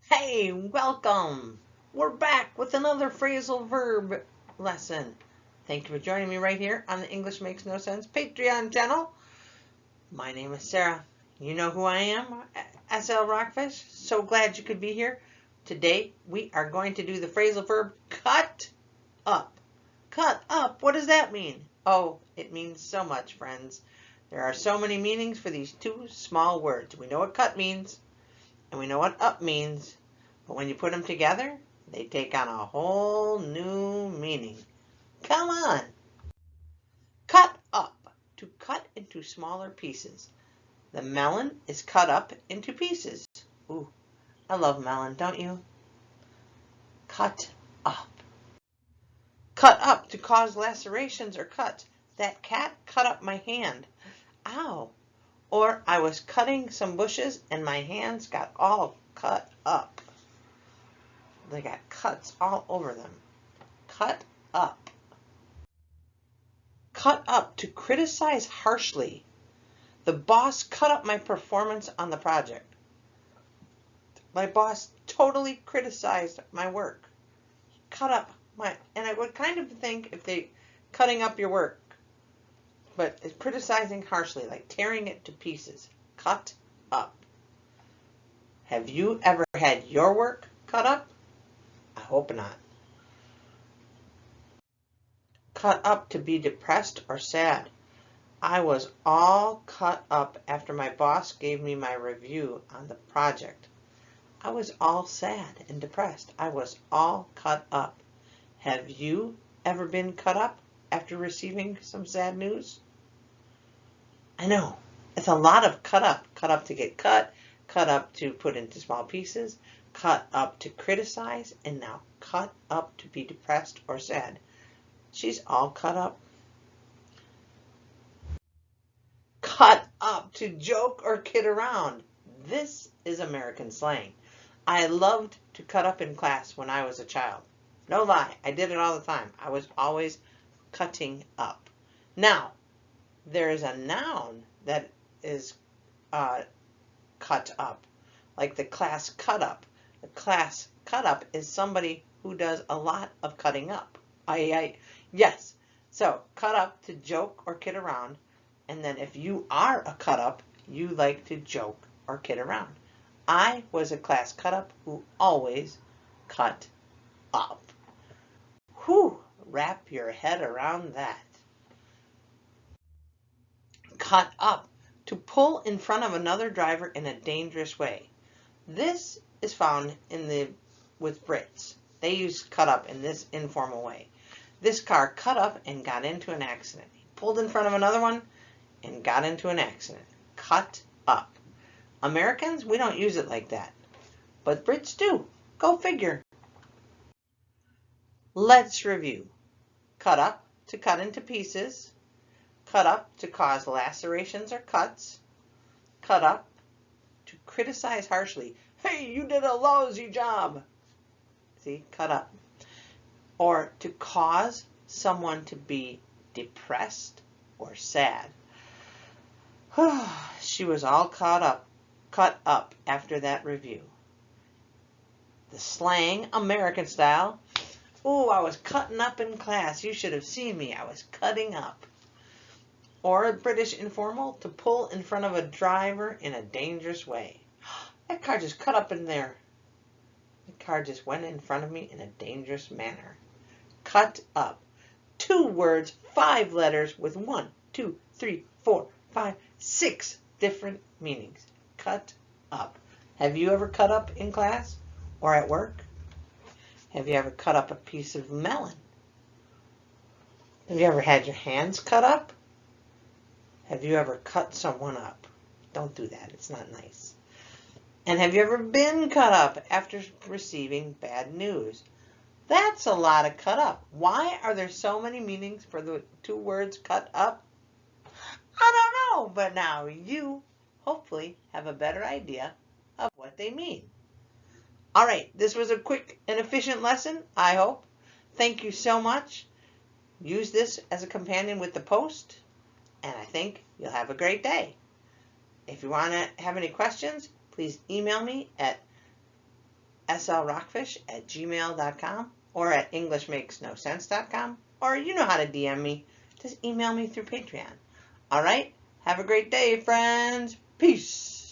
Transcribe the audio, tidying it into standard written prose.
Hey, welcome! We're back with another phrasal verb lesson. Thank you for joining me right here on the English Makes No Sense Patreon channel. My name is Sarah. You know who I am, SL Rockfish. So glad you could be here. Today we are going to do the phrasal verb cut up. Cut up, what does that mean? Oh, it means so much, friends. There are so many meanings for these two small words. We know what cut means, and we know what up means. But when you put them together, they take on a whole new meaning. Come on! Cut up, to cut into smaller pieces. The melon is cut up into pieces. Ooh, I love melon, don't you? Cut up. Cut up, to cause lacerations or cuts. That cat cut up my hand. Ow! Or I was cutting some bushes and my hands got all cut up. They got cuts all over them. Cut up. Cut up, to criticize harshly. The boss cut up my performance on the project. My boss totally criticized my work. Cut up and I would kind of think if they cutting up your work, but it's criticizing harshly, like tearing it to pieces. Cut up. Have you ever had your work cut up? I hope not. Cut up, to be depressed or sad. I was all cut up after my boss gave me my review on the project. I was all sad and depressed. I was all cut up. Have you ever been cut up after receiving some sad news? I know, it's a lot of cut up. Cut up to get cut up to put into small pieces, cut up to criticize, and now cut up to be depressed or sad. She's all cut up. Cut up, to joke or kid around. This is American slang. I loved to cut up in class when I was a child. No lie, I did it all the time. I was always cutting up. Now, there is a noun that is cut up, like the class cut up. The class cut up is somebody who does a lot of cutting up. Yes, so cut up, to joke or kid around. And then if you are a cut up, you like to joke or kid around. I was a class cut up who always cut up. Whew, wrap your head around that. Cut up, to pull in front of another driver in a dangerous way. This is found with Brits. They use cut up in this informal way. This car cut up and got into an accident. He pulled in front of another one and got into an accident. Cut up. Americans, we don't use it like that, but Brits do. Go figure. Let's review. Cut up, to cut into pieces. Cut up, to cause lacerations or cuts. Cut up, to criticize harshly. Hey, you did a lousy job. See, cut up. Or to cause someone to be depressed or sad. She was all cut up after that review. The slang, American style. Ooh, I was cutting up in class. You should have seen me. I was cutting up. Or British informal, to pull in front of a driver in a dangerous way. That car just cut up in there. The car just went in front of me in a dangerous manner. Cut up. 2 words, 5 letters with 1, 2, 3, 4, 5, 6 different meanings. Cut up. Have you ever cut up in class or at work? Have you ever cut up a piece of melon? Have you ever had your hands cut up? Have you ever cut someone up? Don't do that. It's not nice. And have you ever been cut up after receiving bad news? That's a lot of cut up. Why are there so many meanings for the 2 words cut up? I don't know, but now you hopefully have a better idea of what they mean. All right, this was a quick and efficient lesson, I hope. Thank you so much. Use this as a companion with the post, and I think you'll have a great day. If you want to have any questions, please email me at slrockfish@gmail.com or at englishmakesnosense.com, or you know how to DM me. Just email me through Patreon. All right? Have a great day, friends. Peace.